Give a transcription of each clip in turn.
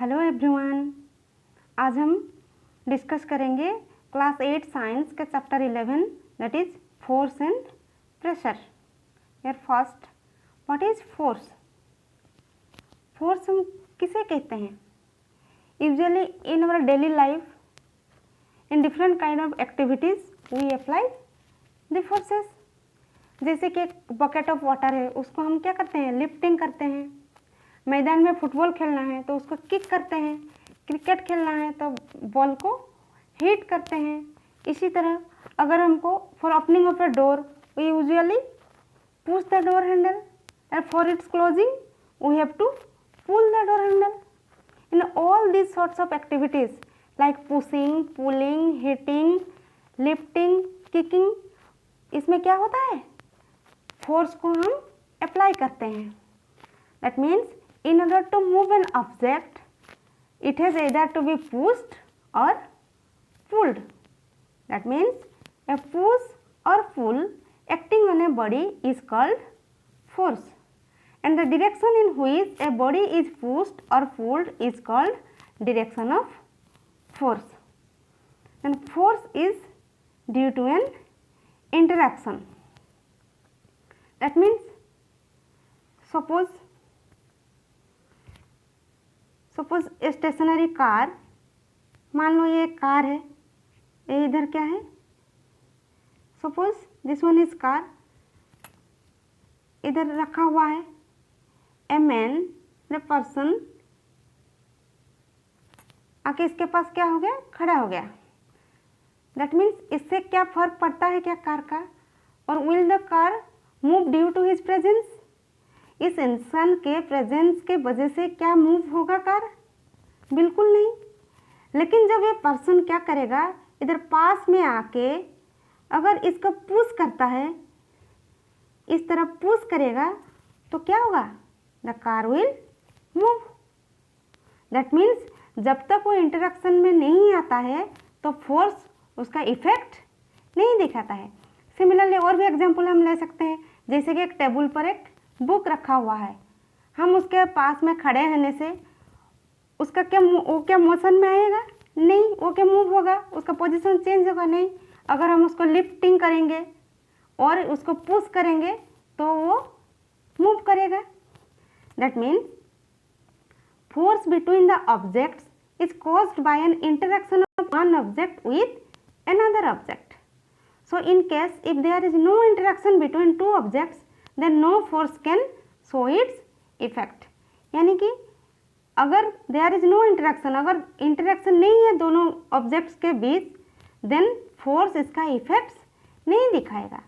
Hello everyone, आज हम discuss करेंगे क्लास 8 साइंस के chapter 11 that is force and pressure. यार first, what is force? Force हम किसे कहते हैं? Usually in our daily life in different kind of activities we apply the forces. जैसे कि एक बकेट ऑफ वाटर है, उसको हम क्या करते हैं? लिफ्टिंग करते हैं। मैदान में फुटबॉल खेलना है तो उसको किक करते हैं। क्रिकेट खेलना है तो बॉल को हिट करते हैं। इसी तरह अगर हमको for opening of a door we usually push the door handle and for its closing we have to pull the door handle. In all these sorts of activities like pushing, pulling, hitting, lifting, kicking, इसमें क्या होता है? Force को हम apply करते हैं। That means in order to move an object, it has either to be pushed or pulled. That means a push or pull acting on a body is called force, and the direction in which a body is pushed or pulled is called direction of force. And force is due to an interaction. That means suppose stationary car, मान लो ये car है, ये इधर क्या है? Suppose this one is car, इधर रखा हुआ है। ए मैन, द पर्सन आके इसके पास क्या हो गया? खड़ा हो गया। दैट मीन्स इससे क्या फर्क पड़ता है क्या कार का? और will the car move due to his presence? इस इंसान के प्रेजेंस के वजह से क्या मूव होगा कार? बिल्कुल नहीं। लेकिन जब ये पर्सन क्या करेगा, इधर पास में आके अगर इसको पुश करता है, इस तरफ पुश करेगा तो क्या होगा? The car will move. That means जब तक वो इंटरेक्शन में नहीं आता है तो फोर्स उसका इफेक्ट नहीं दिखाता है। सिमिलरली और भी एग्जाम्पल हम ले सकते हैं, जैसे कि एक टेबल पर एक बुक रखा हुआ है, हम उसके पास में खड़े रहने से उसका क्या मोशन में आएगा? नहीं। वो क्या मूव होगा? उसका पोजीशन चेंज होगा? नहीं। अगर हम उसको लिफ्टिंग करेंगे और उसको पुश करेंगे तो वो मूव करेगा। That means force between the objects is caused by an interaction of one object with another object. So in case if there is no interaction between two objects then no force can show its effect। यानी कि अगर there is no interaction, अगर interaction नहीं है दोनों objects के बीच, then force इसका effects नहीं दिखाएगा।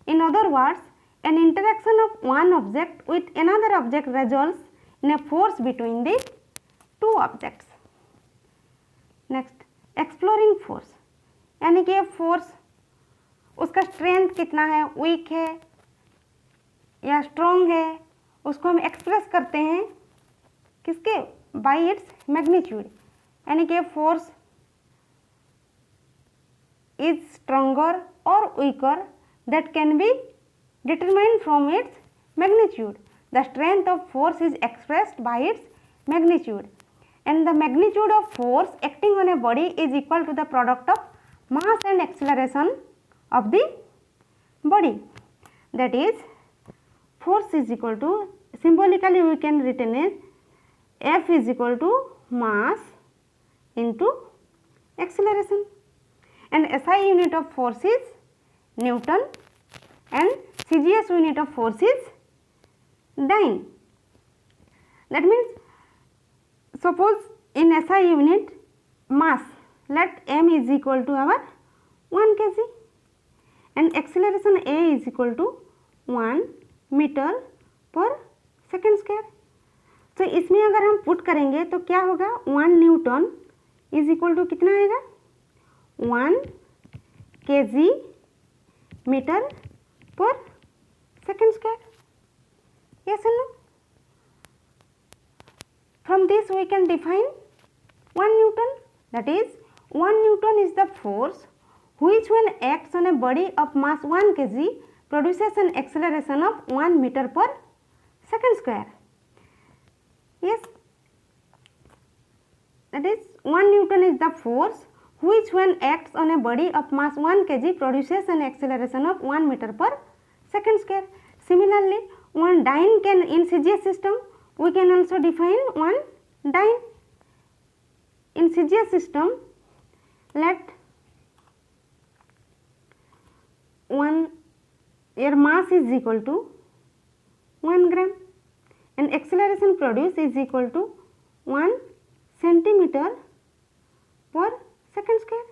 In other words, an interaction of one object with another object results in a force between the two objects। Next, exploring force, यानी कि फोर्स उसका स्ट्रेंथ कितना है, वीक है या स्ट्रॉन्ग है, उसको हम एक्सप्रेस करते हैं किसके? By its magnitude. यानी कि फोर्स इज स्ट्रॉन्गर और weaker that can be determined from its magnitude. The strength of force is expressed by its magnitude, and the magnitude of force acting on a body is equal to the product of mass and acceleration of the body. That is force is equal to, symbolically we can written as F is equal to mass into acceleration, and SI unit of force is Newton and CGS unit of force is dyne. That means suppose in SI unit mass, let m is equal to our 1 kg and acceleration A is equal to 1 metre per second square. तो इसमें अगर हम put करेंगे तो क्या होगा? 1 newton is equal to कितना आएगा? 1 kg metre per second square. Yes and no? From this we can define 1 newton, that is 1 newton is the force which when acts on a body of mass 1 kg produces an acceleration of 1 meter per second square। Yes, that is 1 Newton is the force which when acts on a body of mass 1 kg produces an acceleration of 1 meter per second square. Similarly, one dyne can, in CGS system we can also define one dyne. In CGS system, let your mass is equal to 1 gram and acceleration produced is equal to 1 centimeter per second square.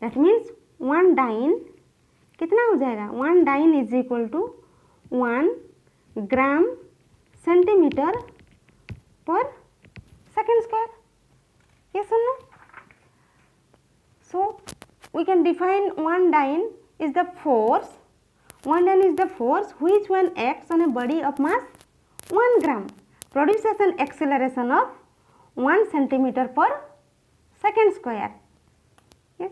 That means one dyne कितना हो जाएगा, 1 dyne is equal to 1 gram centimeter per second square. Yes or no? So we can define one dyne is the force, one dyne is the force which when acts on a body of mass 1 gram produces an acceleration of 1 centimeter per second square. Yes.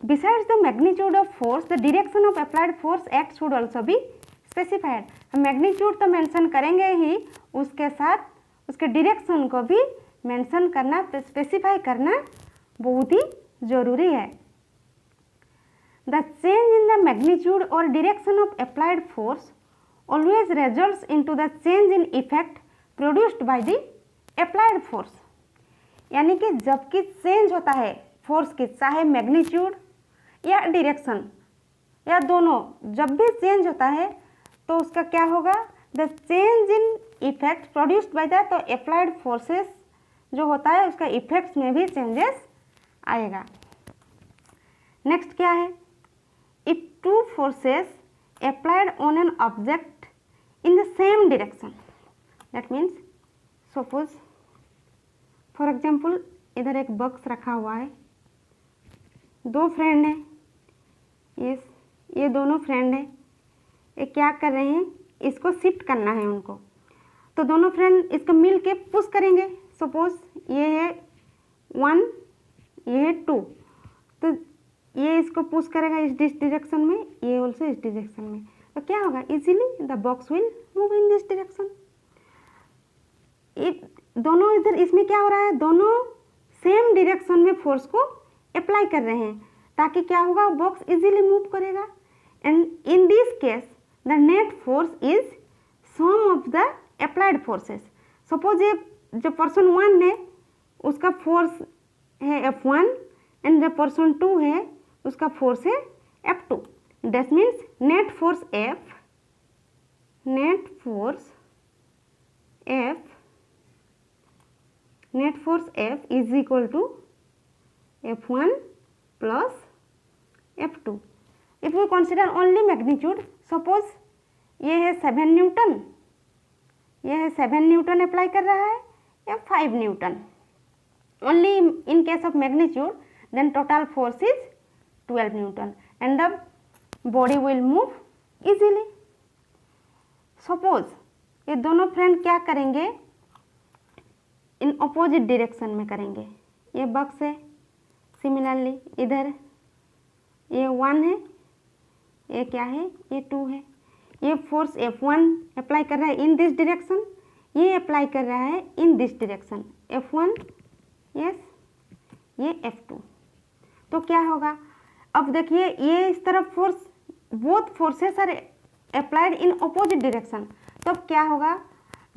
Besides the magnitude of force, the direction of applied force act should also be specified. हम magnitude तो mention करेंगे ही, उसके साथ उसके direction को भी mention करना, specify करना बहुत ही जरूरी है. The change in the magnitude or direction of applied force always results into the change in effect produced by the applied force. यानी कि जबकि चेंज होता है फोर्स की, चाहे मैग्नीट्यूड या डायरेक्शन या दोनों, जब भी चेंज होता है तो उसका क्या होगा, the change in effect produced by the, तो अप्लाइड फोर्सेस जो होता है उसका इफेक्ट्स में भी चेंजेस आएगा. नेक्स्ट क्या है, if two forces applied on an object in the same direction, that means suppose for example इधर एक बॉक्स रखा हुआ है, दो फ्रेंड हैं, ये दोनों फ्रेंड हैं, ये क्या कर रहे हैं, इसको शिफ्ट करना है उनको, तो दोनों फ्रेंड इसको मिल के पुश करेंगे. सपोज ये है 1, ये है 2, तो ये इसको पुश करेगा इस डायरेक्शन में, ये ऑल्सो इस डायरेक्शन में, तो क्या होगा, easily the box will move in this direction. दोनों इधर इसमें क्या हो रहा है, दोनों सेम डायरेक्शन में फोर्स को अप्लाई कर रहे हैं, ताकि क्या होगा, बॉक्स इजीली मूव करेगा. And in this case the net force is sum of the applied forces. Suppose ये जो पर्सन 1 है उसका फोर्स है F1 एंड जो पर्सन 2 है उसका फोर्स है F2. That means net force F is equal to F1 plus F2. If we consider only magnitude, suppose ये है 7 न्यूटन, ये है 7 न्यूटन अप्लाई कर रहा है या 5 newton. Only in case of magnitude then total force is 12 newton and the body will move easily. Suppose ये दोनों फ्रेंड क्या करेंगे, इन अपोजिट डायरेक्शन में करेंगे. ये बॉक्स है, सिमिलरली इधर ये 1 है, ये क्या है, ये 2 है. ये फोर्स F1 अप्लाई कर रहा है इन दिस डायरेक्शन, ये अप्लाई कर रहा है इन दिस डायरेक्शन, F1 यस, ये F2. तो क्या होगा, अब देखिए ये इस तरफ force, both forces are applied in opposite direction. तो अब क्या होगा,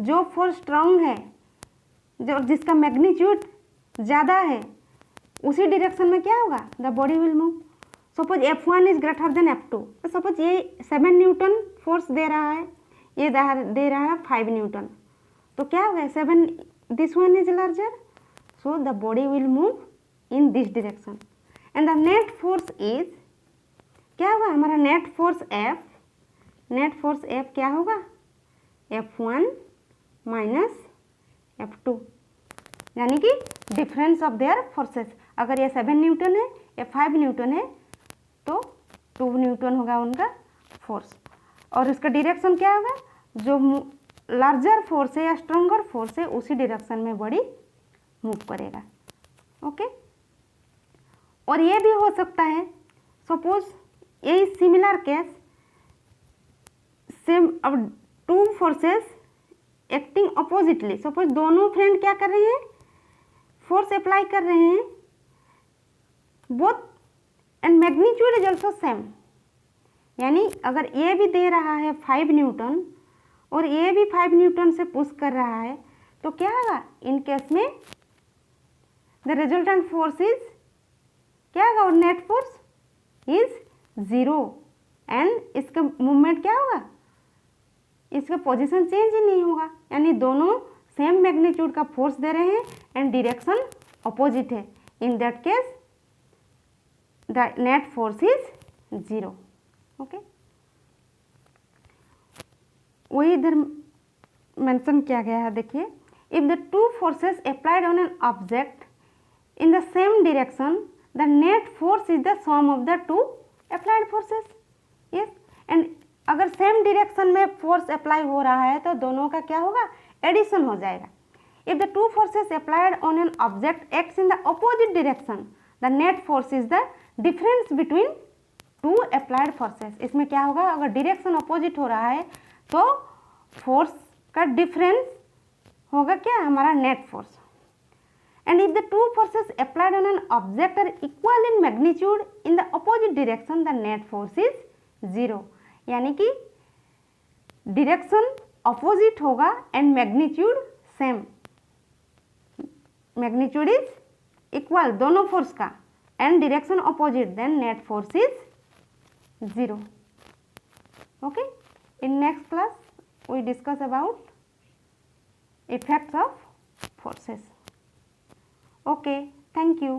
जो फोर्स स्ट्रांग है, जो जिसका मैग्नीट्यूड ज़्यादा है, उसी डायरेक्शन में क्या होगा, the body will move. Suppose F1 is greater than F2, तो सपोज ये 7 न्यूटन फोर्स दे रहा है, ये दे रहा है 5 न्यूटन, तो क्या होगा, 7 this one is larger, so the body will move in this direction. And the net force is, क्या होगा हमारा नेट फोर्स F क्या होगा, F1 माइनस F2, यानी कि डिफरेंस ऑफ देयर फोर्सेस. अगर ये 7 न्यूटन है या 5 न्यूटन है तो 2 न्यूटन होगा उनका फोर्स, और इसका डायरेक्शन क्या होगा, जो लार्जर फोर्स है या स्ट्रॉन्गर फोर्स है उसी डायरेक्शन में बॉडी मूव करेगा. ओके. और ये भी हो सकता है, सपोज यही सिमिलर केस, सेम, अब 2 फोर्सेस एक्टिंग अपोजिटली. सपोज दोनों फ्रेंड क्या कर रहे हैं, फोर्स अप्लाई कर रहे हैं, both and magnitude is also same, यानी अगर ए भी दे रहा है 5 न्यूटन और ए भी 5 न्यूटन से पुश कर रहा है, तो क्या होगा इन केस में द रिजल्टेंट फोर्स इज क्या होगा, और नेट फोर्स इज 0 एंड इसका मूवमेंट क्या होगा, इसका पोजीशन चेंज ही नहीं होगा, यानी दोनों सेम मैग्नीट्यूड का फोर्स दे रहे हैं एंड डायरेक्शन अपोजिट है। In that case the net force is 0। Okay, वही इधर मेंशन किया गया है, देखिए, if the two forces applied on an object in the same direction the net force is the sum of the two applied forces. Yes, and अगर same direction में force apply हो रहा है तो दोनों का क्या होगा, एडिशन हो जाएगा। If the two forces applied on an object acts in the opposite direction the net force is the difference between two applied forces. इसमें क्या होगा, अगर डायरेक्शन अपोजिट हो रहा है तो फोर्स का डिफरेंस होगा क्या, हमारा net force. And if the two forces applied on an object are equal in magnitude in the opposite direction the net force is 0, यानी कि डायरेक्शन अपोजिट होगा and magnitude same, magnitude is equal दोनों force का and direction opposite, then net force is 0। Okay, in next class we discuss about effects of forces. Okay, thank you.